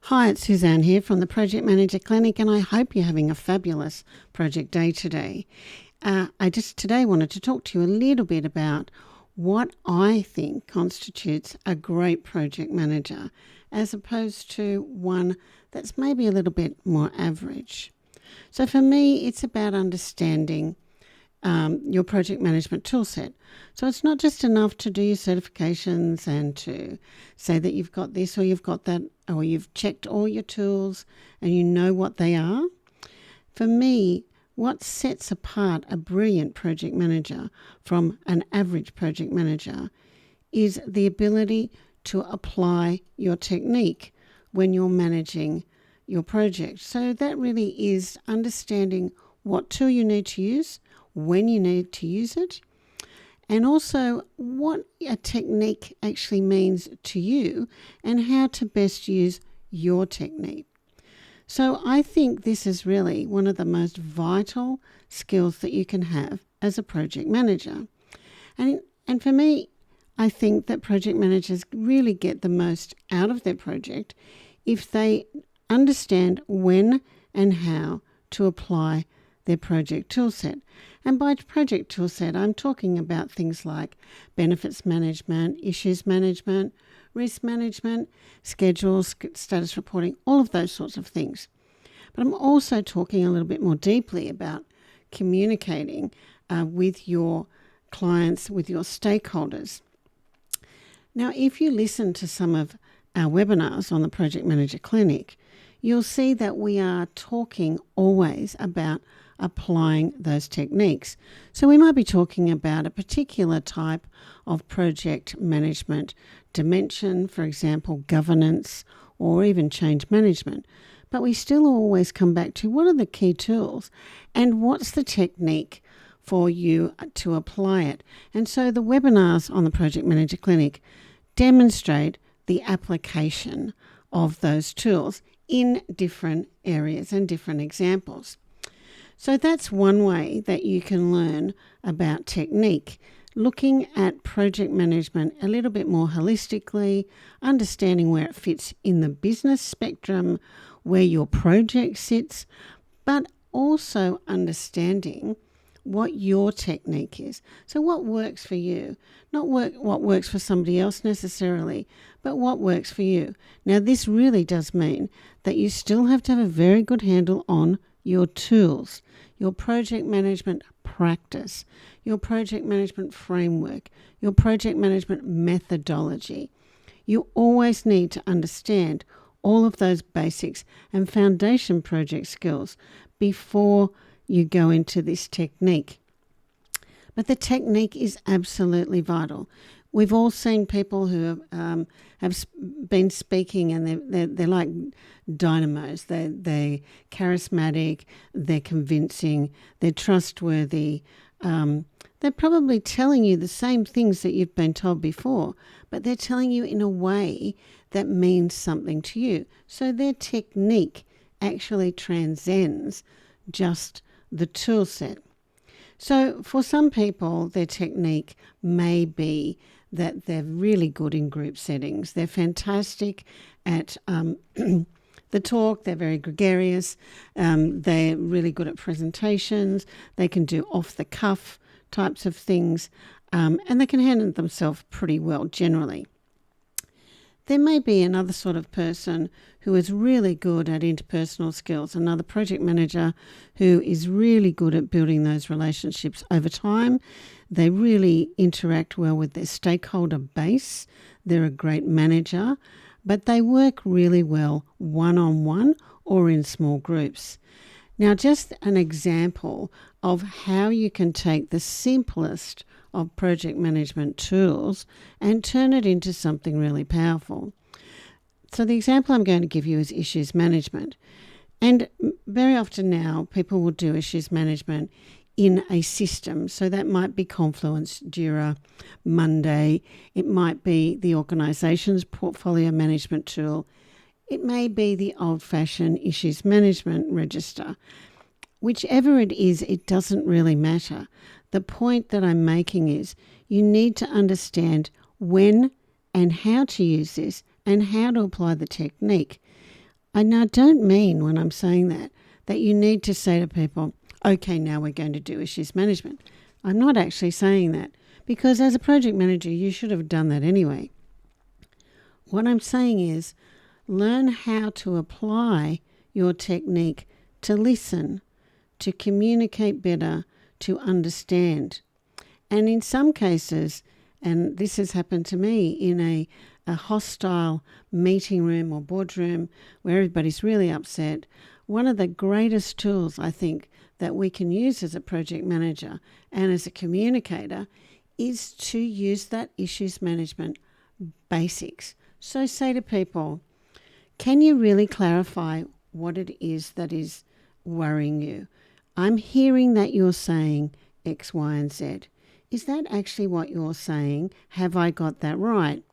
Hi, it's Suzanne here from the Project Manager Clinic, and I hope you're having a fabulous project day today. I just today wanted to talk to you a little bit about what I think constitutes a great project manager as opposed to one that's maybe a little bit more average. So for me, it's about understanding your project management toolset. So it's not just enough to do your certifications and to say that you've got this or you've got that, or you've checked all your tools and you know what they are. For me, what sets apart a brilliant project manager from an average project manager is the ability to apply your technique when you're managing your project. So that really is understanding what tool you need to use, when you need to use it, and also what a technique actually means to you and how to best use your technique. So I think this is really one of the most vital skills that you can have as a project manager. And for me, I think that project managers really get the most out of their project if they understand when and how to apply their project toolset. And by project toolset, I'm talking about things like benefits management, issues management, risk management, schedules, status reporting, all of those sorts of things. But I'm also talking a little bit more deeply about communicating with your clients, with your stakeholders. Now, if you listen to some of our webinars on the Project Manager Clinic, you'll see that we are talking always about applying those techniques. So we might be talking about a particular type of project management dimension, for example, governance or even change management. But we still always come back to what are the key tools and what's the technique for you to apply it. And so the webinars on the Project Manager Clinic demonstrate the application of those tools in different areas and different examples. So that's one way that you can learn about technique, looking at project management a little bit more holistically, understanding where it fits in the business spectrum, where your project sits, but also understanding what your technique is. So what works for you, not what works for somebody else necessarily, but what works for you. Now, this really does mean that you still have to have a very good handle on your tools, your project management practice, your project management framework, your project management methodology. You always need to understand all of those basics and foundation project skills before you go into this technique. But the technique is absolutely vital. We've all seen people who have been speaking and they're like dynamos. They're charismatic, they're convincing, they're trustworthy. They're probably telling you the same things that you've been told before, but they're telling you in a way that means something to you. So their technique actually transcends just the tool set. So for some people, their technique may be that they're really good in group settings. They're fantastic at the talk. They're very gregarious. They're really good at presentations. They can do off-the-cuff types of things, and they can handle themselves pretty well generally. There may be another sort of person who is really good at interpersonal skills, another project manager who is really good at building those relationships over time. They really interact well with their stakeholder base. They're a great manager, but they work really well one-on-one or in small groups. Now, just an example of how you can take the simplest of project management tools and turn it into something really powerful. So the example I'm going to give you is issues management. And very often now people will do issues management in a system. So that might be Confluence, Jira, Monday. It might be the organisation's portfolio management tool. It may be the old-fashioned issues management register. Whichever it is, it doesn't really matter. The point that I'm making is you need to understand when and how to use this and how to apply the technique. I now don't mean when I'm saying that you need to say to people, okay, now we're going to do issues management. I'm not actually saying that, because as a project manager, you should have done that anyway. What I'm saying is learn how to apply your technique to listen, to communicate better, to understand. And in some cases, and this has happened to me in a hostile meeting room or boardroom where everybody's really upset, one of the greatest tools I think that we can use as a project manager and as a communicator is to use that issues management basics. So say to people, can you really clarify what it is that is worrying you? I'm hearing that you're saying X, Y, and Z. Is that actually what you're saying? Have I got that right?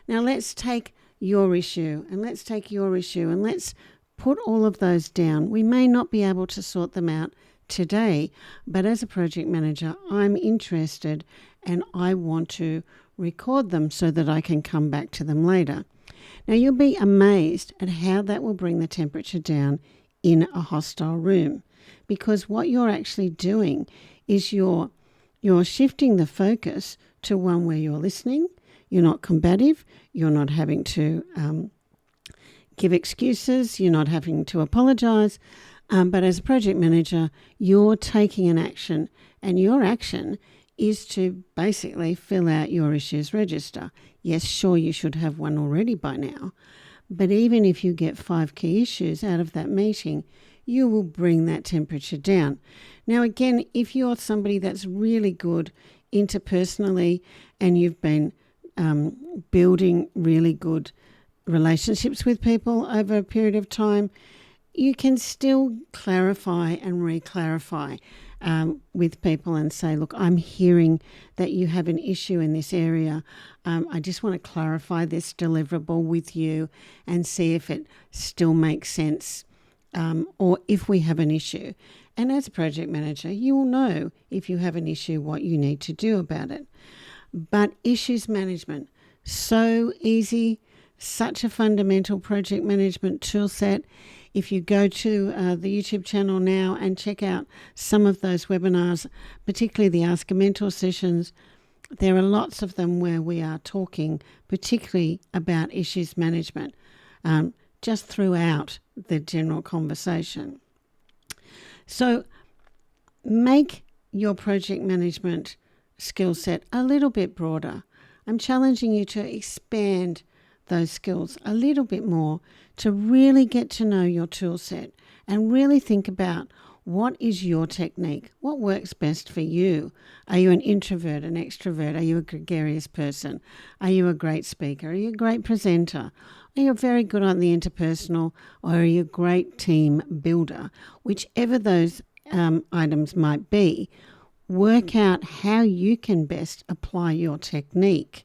Now let's take your issue and let's put all of those down. We may not be able to sort them out today, but as a project manager, I'm interested and I want to record them so that I can come back to them later. Now you'll be amazed at how that will bring the temperature down in a hostile room, because what you're actually doing is you're shifting the focus to one where you're listening, you're not combative, you're not having to give excuses, you're not having to apologize, but as a project manager, you're taking an action, and your action is to basically fill out your issues register. Yes, sure, you should have one already by now, but even if you get 5 key issues out of that meeting, you will bring that temperature down. Now, again, if you're somebody that's really good interpersonally and you've been building really good relationships with people over a period of time, you can still clarify and re-clarify with people and say, look, I'm hearing that you have an issue in this area. I just want to clarify this deliverable with you and see if it still makes sense, or if we have an issue. And as a project manager, you will know if you have an issue, what you need to do about it. But issues management, so easy, such a fundamental project management tool set. If you go to the YouTube channel now and check out some of those webinars, particularly the Ask a Mentor sessions, there are lots of them where we are talking particularly about issues management, just throughout the general conversation. So make your project management skill set a little bit broader. I'm challenging you to expand those skills a little bit more, to really get to know your tool set and really think about what is your technique, what works best for you. Are you an introvert, an extrovert? Are you a gregarious person? Are you a great speaker? Are you a great presenter? Are you very good on the interpersonal, or are you a great team builder? Whichever those items might be, work out how you can best apply your technique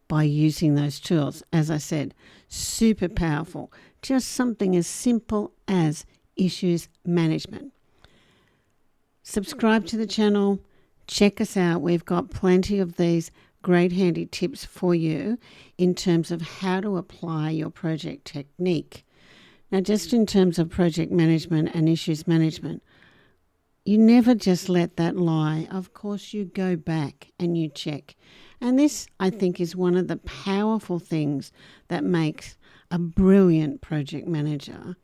by using those tools. As I said, super powerful. Just something as simple as issues management. Subscribe to the channel. Check us out. We've got plenty of these great handy tips for you in terms of how to apply your project technique. Now, just in terms of project management and issues management, you never just let that lie. Of course, you go back and you check. And this, I think, is one of the powerful things that makes a brilliant project manager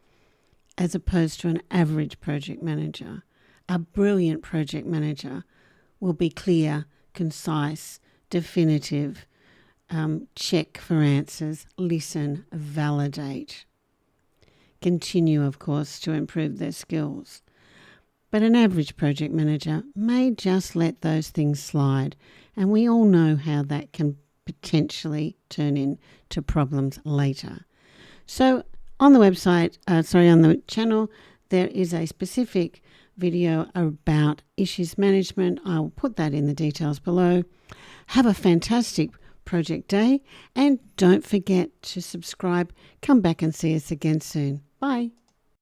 as opposed to an average project manager. A brilliant project manager will be clear, concise, definitive, check for answers, listen, validate. Continue, of course, to improve their skills. But an average project manager may just let those things slide, and we all know how that can potentially turn into problems later. So on the website, on the channel, there is a specific video about issues management. I'll put that in the details below. Have a fantastic project day, and don't forget to subscribe. Come back and see us again soon. Bye.